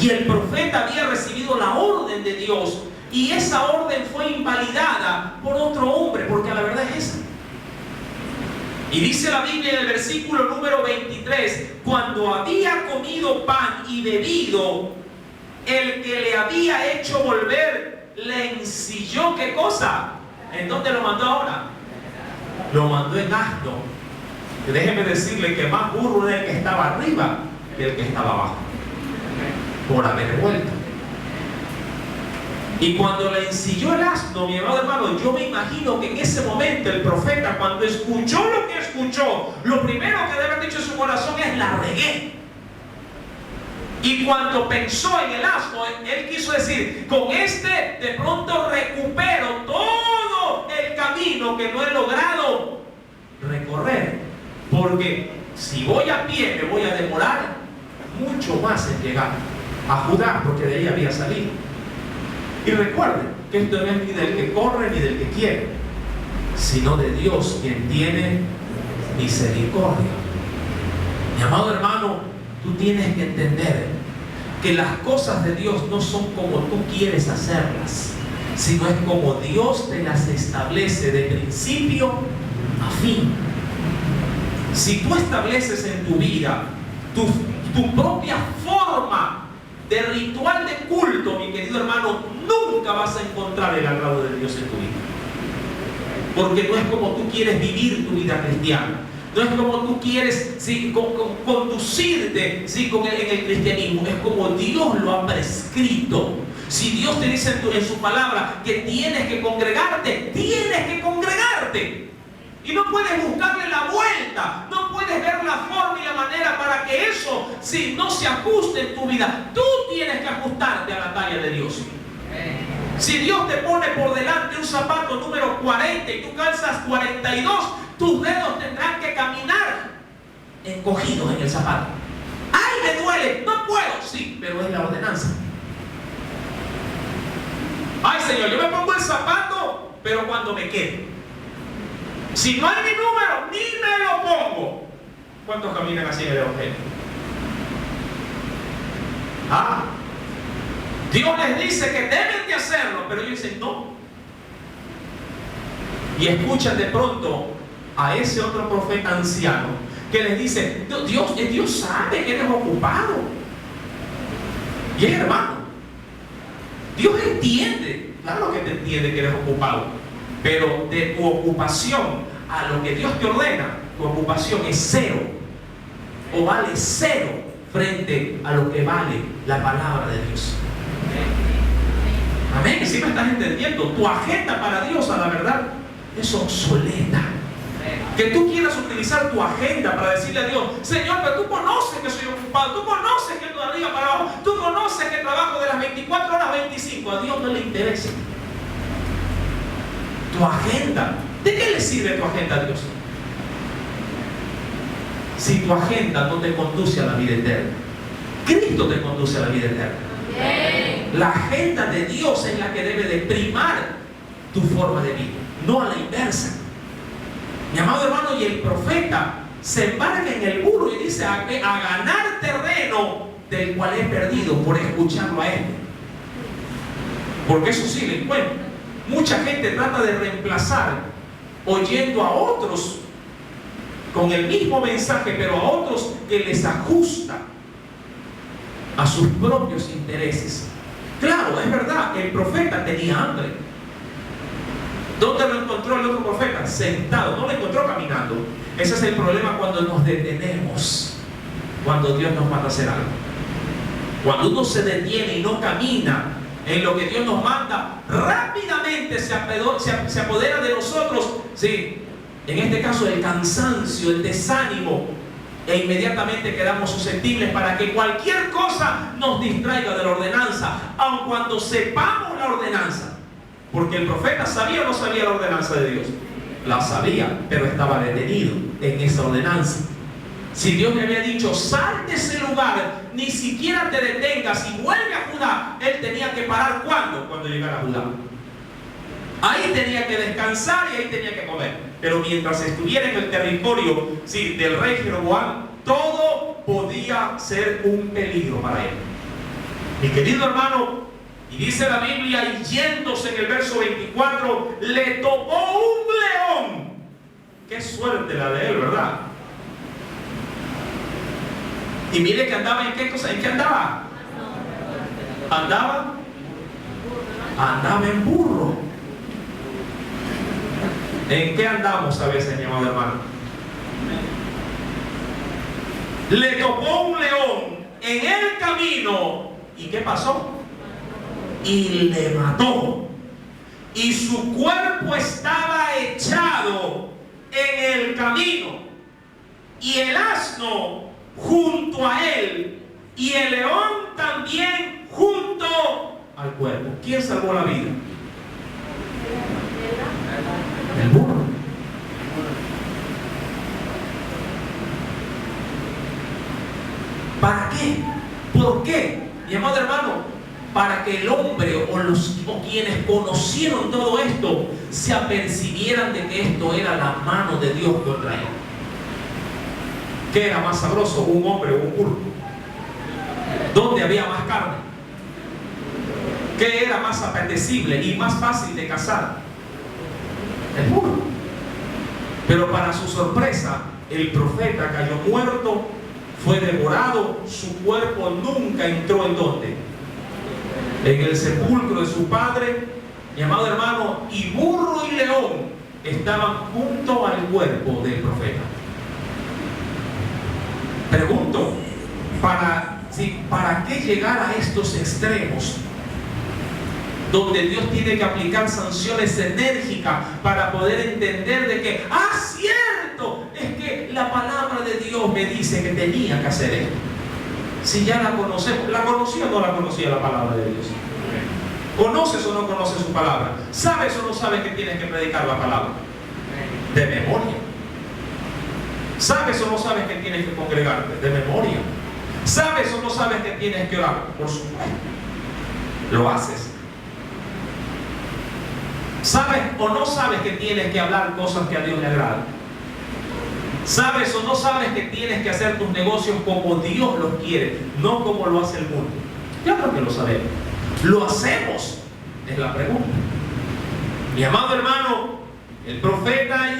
Y el profeta había recibido la orden de Dios, y esa orden fue invalidada por otro hombre, porque la verdad es esa. Y dice la Biblia en el versículo número 23: cuando había comido pan y bebido, el que le había hecho volver le ensilló, ¿qué cosa? ¿En dónde lo mandó ahora? Lo mandó en asno. Déjeme decirle que más burro era el que estaba arriba que el que estaba abajo, por haber vuelto. Y cuando le ensilló el asno, mi amado hermano, yo me imagino que en ese momento el profeta, cuando escuchó lo que escuchó, lo primero que debe haber dicho en su corazón es: la regué. Y cuando pensó en el asno, él quiso decir: con este de pronto recupero todo el camino que no he logrado recorrer, porque si voy a pie me voy a demorar mucho más en llegar a Judá, porque de ahí había salido. Y recuerden que esto no es ni del que corre ni del que quiere, sino de Dios, quien tiene misericordia. Mi amado hermano, tú tienes que entender que las cosas de Dios no son como tú quieres hacerlas. sino es como Dios te las establece de principio a fin. Si tú estableces en tu vida tu propia forma de ritual de culto, mi querido hermano, nunca vas a encontrar el agrado de Dios en tu vida. Porque no es como tú quieres vivir tu vida cristiana. No es como tú quieres, ¿sí?, conducirte, ¿sí?, en el cristianismo. Es como Dios lo ha prescrito. Si Dios te dice en su palabra que tienes que congregarte, tienes que congregarte. Y no puedes buscarle la vuelta, no puedes ver la forma y la manera para que eso, si no se ajuste en tu vida. Tú tienes que ajustarte a la talla de Dios. Si Dios te pone por delante un zapato número 40 y tú calzas 42, tus dedos tendrán que caminar encogidos en el zapato. ¡Ay, me duele! No puedo. Sí, pero es la ordenanza. ¡Ay, Señor! Yo me pongo el zapato, pero cuando me quede. Si no hay mi número, ni me lo pongo. ¿Cuántos caminan así en el Evangelio? Dios les dice que deben de hacerlo, pero ellos dicen no. Y escuchan de pronto a ese otro profeta anciano que les dice, Dios sabe que eres ocupado. Y es hermano. Dios entiende, claro que te entiende que eres ocupado, pero de tu ocupación a lo que Dios te ordena, tu ocupación es cero, o vale cero frente a lo que vale la palabra de Dios. Amén. ¿Sí me estás entendiendo? Tu agenda para Dios, a la verdad, es obsoleta. Que tú quieras utilizar tu agenda para decirle a Dios, Señor, pero tú conoces que soy ocupado, tú conoces que estoy de arriba para abajo, tú conoces que trabajo de las 24 horas 25. A Dios no le interesa tu agenda. ¿De qué le sirve tu agenda a Dios? Si tu agenda no te conduce a la vida eterna. Cristo te conduce a la vida eterna. La agenda de Dios es la que debe de primar tu forma de vida, no a la inversa. Mi amado hermano, y el profeta se embarca en el burro y dice a ganar terreno del cual he perdido por escucharlo a él. Porque eso sí le encuentro. Mucha gente trata de reemplazar oyendo a otros con el mismo mensaje, pero a otros que les ajusta a sus propios intereses. Claro, es verdad, el profeta tenía hambre. ¿Dónde lo encontró el otro profeta? Sentado, no lo encontró caminando. Ese es el problema cuando nos detenemos, cuando Dios nos manda a hacer algo. Cuando uno se detiene y no camina en lo que Dios nos manda, rápidamente se apodera de nosotros, sí, en este caso el cansancio, el desánimo, e inmediatamente quedamos susceptibles para que cualquier cosa nos distraiga de la ordenanza, aun cuando sepamos la ordenanza. Porque el profeta sabía o no sabía la ordenanza de Dios. La sabía, pero estaba detenido en esa ordenanza. Si Dios le había dicho, sal de ese lugar, ni siquiera te detengas y vuelve a Judá, él tenía que parar. ¿Cuándo? Cuando llegara a Judá. Ahí tenía que descansar y ahí tenía que comer. Pero mientras estuviera en el territorio, sí, del rey Jeroboam, todo podía ser un peligro para él. Mi querido hermano, y dice la Biblia, y yéndose en el verso 24, le topó un león. Qué suerte la de él, ¿verdad? Y mire que andaba en qué cosa. ¿En qué andaba? Andaba en burro. ¿En qué andamos a veces, mi amado hermano? Le topó un león en el camino. ¿Y qué pasó? Y le mató. Y su cuerpo estaba echado en el camino. Y el asno junto a él. Y el león también junto al cuerpo. ¿Quién salvó la vida? El burro. ¿Para qué? ¿Por qué? Mi amado hermano, para que el hombre o quienes conocieron todo esto se apercibieran de que esto era la mano de Dios contra él. ¿Qué era más sabroso, un hombre o un burro? ¿Dónde había más carne? ¿Qué era más apetecible y más fácil de cazar? El burro. Pero para su sorpresa, el profeta cayó muerto, fue devorado, su cuerpo nunca entró ¿en dónde? En el sepulcro de su padre. Mi amado hermano, y burro y león estaban junto al cuerpo del profeta. Pregunto, ¿para qué llegar a estos extremos? Donde Dios tiene que aplicar sanciones enérgicas para poder entender de que, cierto, es que la palabra de Dios me dice que tenía que hacer esto. Si ya la conocemos, ¿la conocía o no la conocía la palabra de Dios? ¿Conoces o no conoces su palabra? ¿Sabes o no sabes que tienes que predicar la palabra? De memoria. ¿Sabes o no sabes que tienes que congregarte? De memoria. ¿Sabes o no sabes que tienes que orar? Por supuesto. Lo haces. ¿Sabes o no sabes que tienes que hablar cosas que a Dios le agradan? ¿Sabes o no sabes que tienes que hacer tus negocios como Dios los quiere, no como lo hace el mundo? Claro que lo sabemos. ¿Lo hacemos? Es la pregunta. Mi amado hermano, el profeta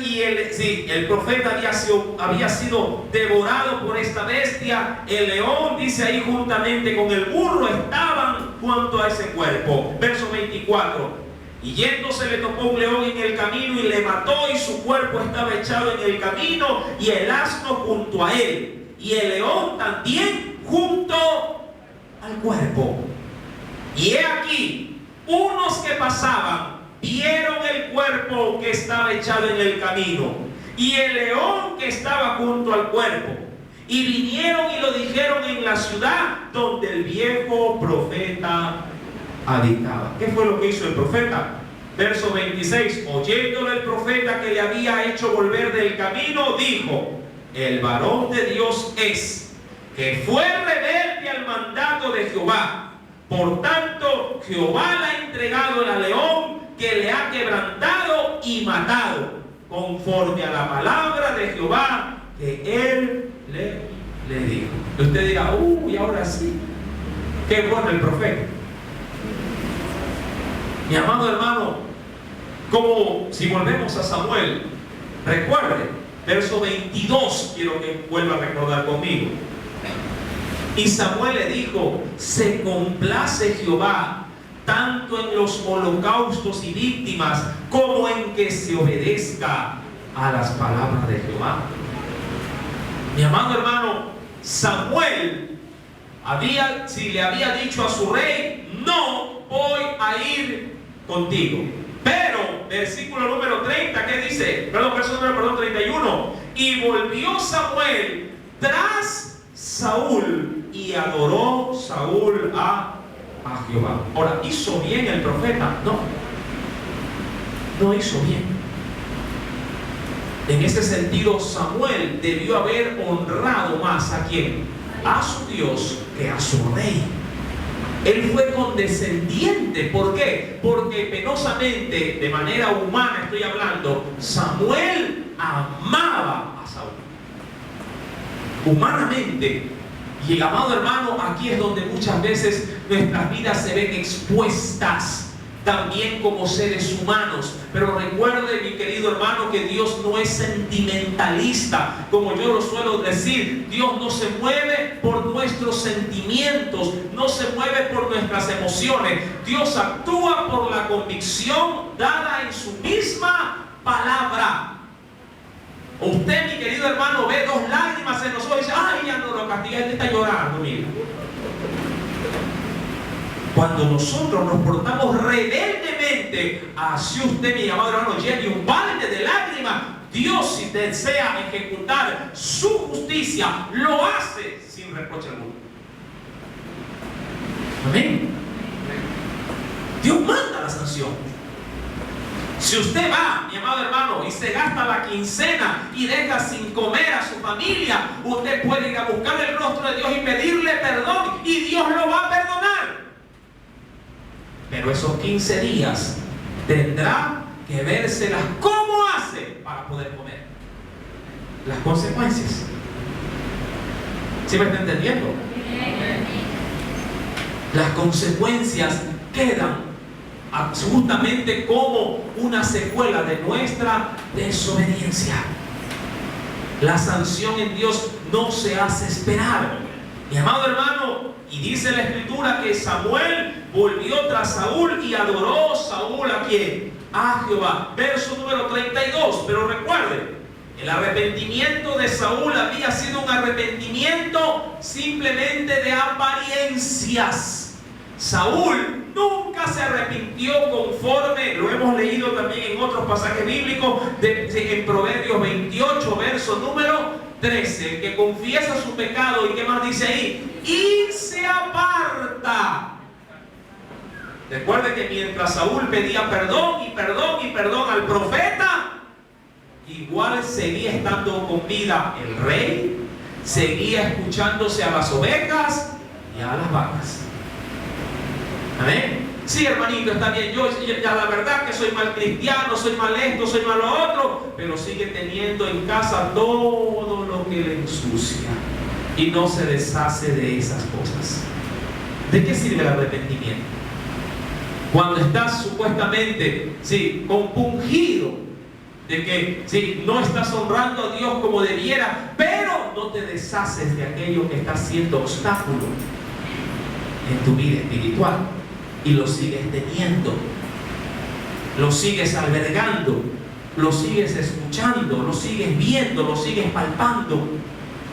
había sido devorado por esta bestia. El león, dice ahí, juntamente con el burro estaban junto a ese cuerpo. Verso 24. Y yéndose le tocó un león en el camino y le mató, y su cuerpo estaba echado en el camino, y el asno junto a él, y el león también junto al cuerpo. Y he aquí, unos que pasaban vieron el cuerpo que estaba echado en el camino y el león que estaba junto al cuerpo, y vinieron y lo dijeron en la ciudad donde el viejo profeta habitaba. ¿Qué fue lo que hizo el profeta? Verso 26. Oyéndole el profeta que le había hecho volver del camino, dijo: el varón de Dios es, que fue rebelde al mandato de Jehová. Por tanto, Jehová le ha entregado al león, que le ha quebrantado y matado, conforme a la palabra de Jehová que él le dijo. Y usted dirá: uy, ahora sí, qué bueno el profeta. Mi amado hermano, como si volvemos a Samuel, recuerde, verso 22, quiero que vuelva a recordar conmigo. Y Samuel le dijo: se complace Jehová tanto en los holocaustos y víctimas, como en que se obedezca a las palabras de Jehová. Mi amado hermano, Samuel le había dicho a su rey: no voy a ir contigo. Pero, versículo número 30, ¿qué dice? Verso número 31. Y volvió Samuel tras Saúl, y adoró Saúl a Jehová. Ahora, ¿hizo bien el profeta? No hizo bien. En ese sentido, Samuel debió haber honrado más ¿a quién? A su Dios, que a su rey. Él fue condescendiente. ¿Por qué? Porque penosamente, de manera humana estoy hablando, Samuel amaba a Saúl. Humanamente. Y amado hermano, aquí es donde muchas veces nuestras vidas se ven expuestas también como seres humanos. Pero recuerde, mi querido hermano, que Dios no es sentimentalista, como yo lo suelo decir. Dios no se mueve por nuestros sentimientos, no se mueve por nuestras emociones. Dios actúa por la convicción dada en su misma palabra. Usted, mi querido hermano, ve 2 lágrimas en los ojos y dice: ay, ya no lo castiga, él está llorando, mira. Cuando nosotros nos portamos rebeldemente, así usted, mi amado hermano, llene un balde de lágrimas, Dios, si desea ejecutar su justicia, lo hace sin reproche alguno. Amén. Dios manda la sanción. Si usted va, mi amado hermano, y se gasta la quincena y deja sin comer a su familia, usted puede ir a buscar el rostro de Dios y pedirle perdón, y Dios lo va a perdonar. Pero esos 15 días tendrá que vérselas cómo hace para poder comer. Las consecuencias. ¿Sí me está entendiendo? Las consecuencias quedan absolutamente como una secuela de nuestra desobediencia. La sanción en Dios no se hace esperar. Mi amado hermano, y dice la Escritura que Samuel volvió tras Saúl y adoró Saúl ¿a quién? A Jehová. Verso número 32. Pero recuerden, el arrepentimiento de Saúl había sido un arrepentimiento simplemente de apariencias. Saúl nunca se arrepintió conforme, lo hemos leído también en otros pasajes bíblicos, en Proverbios 28, verso número 13, el que confiesa su pecado, ¿y qué más dice ahí? Y se aparta. Recuerde que mientras Saúl pedía perdón y perdón y perdón al profeta, igual seguía estando con vida el rey, seguía escuchándose a las ovejas y a las vacas. Amén. Sí, hermanito, está bien. Yo ya la verdad que soy mal cristiano, soy mal esto, soy mal lo otro, pero sigue teniendo en casa todo lo que le ensucia y no se deshace de esas cosas. ¿De qué sirve el arrepentimiento? Cuando estás supuestamente, sí, compungido de que sí, no estás honrando a Dios como debiera, pero no te deshaces de aquello que está siendo obstáculo en tu vida espiritual. Y lo sigues teniendo, lo sigues albergando, lo sigues escuchando, lo sigues viendo, lo sigues palpando.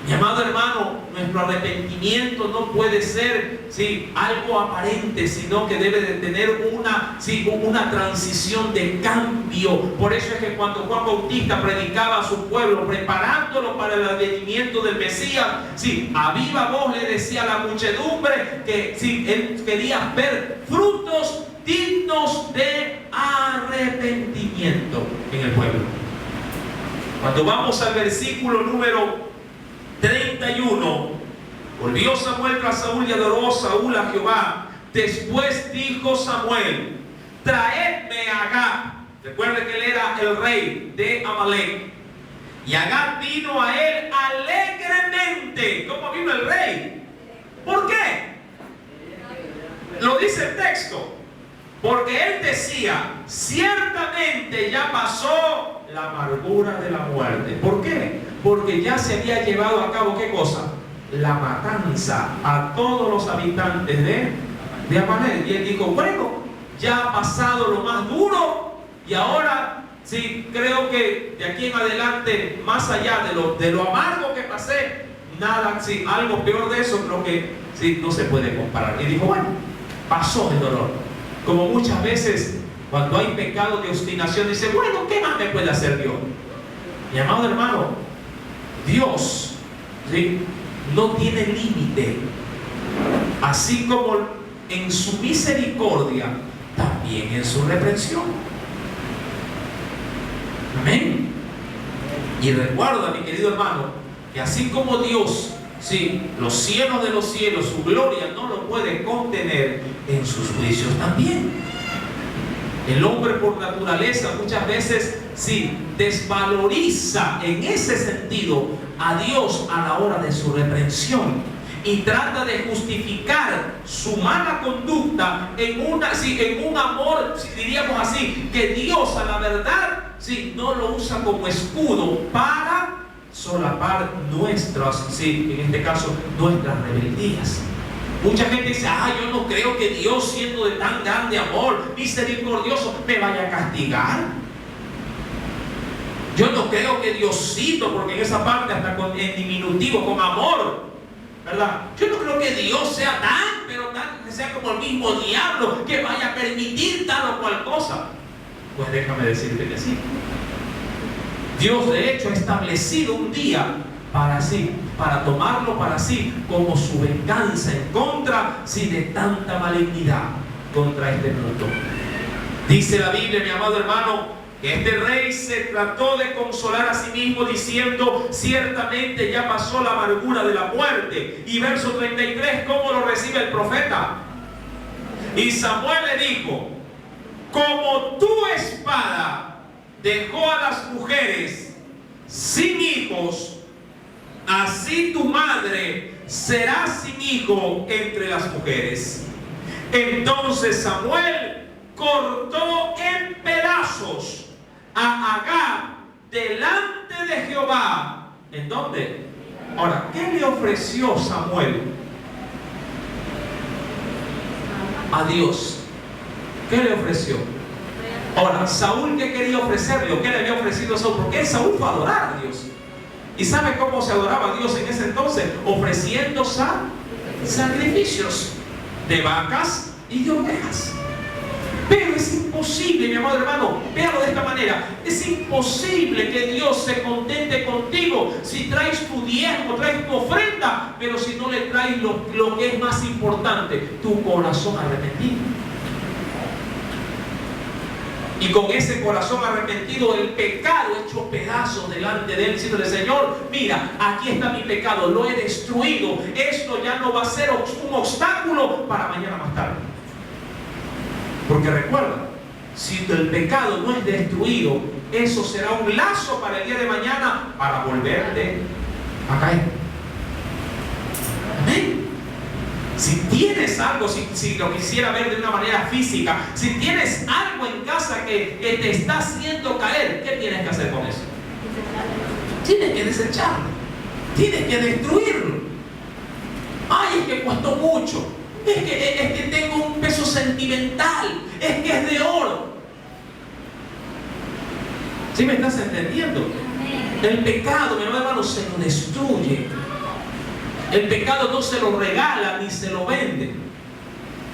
Mi amado hermano, nuestro arrepentimiento no puede ser algo aparente, sino que debe de tener una transición de cambio. Por eso es que cuando Juan Bautista predicaba a su pueblo, preparándolo para el advenimiento del Mesías, a viva voz le decía a la muchedumbre que él quería ver frutos dignos de arrepentimiento en el pueblo. Cuando vamos al versículo número 31, volvió Samuel tras Saúl y adoró Saúl a Jehová. Después dijo Samuel: traedme a Agag. Recuerde que él era el rey de Amalek. Y Agag vino a él alegremente. ¿Cómo vino el rey? ¿Por qué? Lo dice el texto. Porque él decía: ciertamente ya pasó la amargura de la muerte. ¿Por qué? Porque ya se había llevado a cabo, ¿qué cosa? La matanza a todos los habitantes de Amalek. Y él dijo: bueno, ya ha pasado lo más duro, y ahora creo que de aquí en adelante, más allá de lo amargo que pasé, nada, algo peor de eso, creo que no se puede comparar. Y dijo: bueno, pasó el dolor. Como muchas veces cuando hay pecado de obstinación, dice: bueno, ¿qué más me puede hacer Dios? Mi amado hermano, Dios no tiene límite. Así como en su misericordia, también en su reprensión. Amén. Y recuerda, mi querido hermano, que así como Dios, los cielos de los cielos, su gloria no lo puede contener, en sus juicios también. El hombre por naturaleza muchas veces desvaloriza en ese sentido a Dios a la hora de su reprensión y trata de justificar su mala conducta en un amor, diríamos así, que Dios a la verdad no lo usa como escudo para solapar nuestras, en este caso, nuestras rebeldías. Mucha gente dice: yo no creo que Dios, siendo de tan grande amor, misericordioso, me vaya a castigar. Yo no creo que Diosito, porque en esa parte hasta en diminutivo, con amor, ¿verdad? Yo no creo que Dios sea que sea como el mismo diablo, que vaya a permitir tal o cual cosa. Pues déjame decirte que sí. Dios de hecho ha establecido un día para tomarlo para sí como su venganza en contra de tanta malignidad contra este mundo. Dice la Biblia, mi amado hermano, que este rey se trató de consolar a sí mismo diciendo: ciertamente ya pasó la amargura de la muerte. Y verso 33, ¿cómo lo recibe el profeta? Y Samuel le dijo: como tu espada dejó a las mujeres sin hijos, así tu madre será sin hijo entre las mujeres. Entonces Samuel cortó en pedazos a Agag delante de Jehová. ¿En dónde? Ahora, ¿qué le ofreció Samuel a Dios? ¿Qué le ofreció? Ahora, Saúl, ¿qué quería ofrecerle? ¿O qué le había ofrecido a Saúl? Porque Saúl fue a adorar a Dios. ¿Y sabe cómo se adoraba a Dios en ese entonces? Ofreciendo sacrificios de vacas y de ovejas. Pero es imposible, mi amado hermano, véalo de esta manera. Es imposible que Dios se contente contigo si traes tu diezmo, traes tu ofrenda, pero si no le traes lo que es más importante, tu corazón arrepentido. Y con ese corazón arrepentido, el pecado hecho pedazos delante de él, diciéndole: Señor, mira, aquí está mi pecado, lo he destruido. Esto ya no va a ser un obstáculo para mañana más tarde. Porque recuerda, si el pecado no es destruido, eso será un lazo para el día de mañana para volverte a caer. Amén. Si tienes algo, si lo quisiera ver de una manera física, si tienes algo en casa que te está haciendo caer, ¿qué tienes que hacer con eso? Tienes que desecharlo, tienes que destruirlo. Ay, es que costó mucho, es que tengo un peso sentimental, es que es de oro. ¿Sí me estás entendiendo? El pecado, mi hermano, se lo destruye. El pecado no se lo regala ni se lo vende.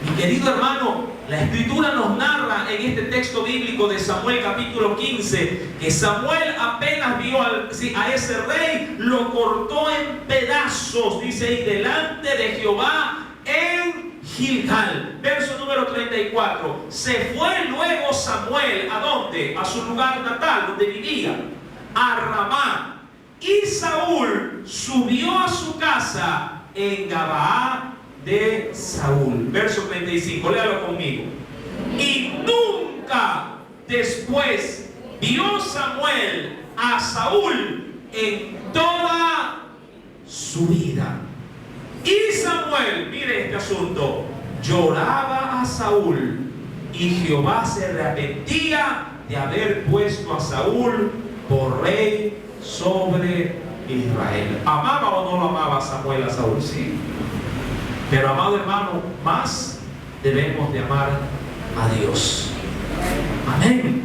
Mi querido hermano, la Escritura nos narra en este texto bíblico de Samuel capítulo 15 que Samuel apenas vio a ese rey, lo cortó en pedazos, dice ahí, delante de Jehová en Gilgal. Verso número 34. Se fue luego Samuel, ¿a dónde? A su lugar natal, donde vivía, a Ramá. Y Saúl subió a su casa en Gabaa de Saúl. Verso 35, léalo conmigo. Y nunca después vio Samuel a Saúl en toda su vida. Y Samuel, mire este asunto, lloraba a Saúl, y Jehová se arrepentía de haber puesto a Saúl por rey sobre Israel. ¿Amaba o no lo amaba Samuel a Saúl? Sí. Pero, amado hermano, más debemos de amar a Dios. Amén.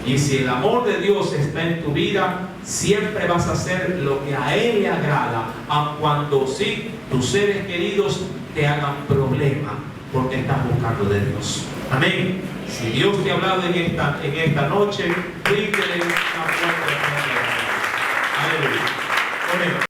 Y si el amor de Dios está en tu vida, siempre vas a hacer lo que a Él le agrada, aun cuando sí tus seres queridos te hagan problema, porque estás buscando de Dios. Amén. Si Dios te ha hablado en esta noche, bríndele una fuerte aplauso. Aleluya. Amén.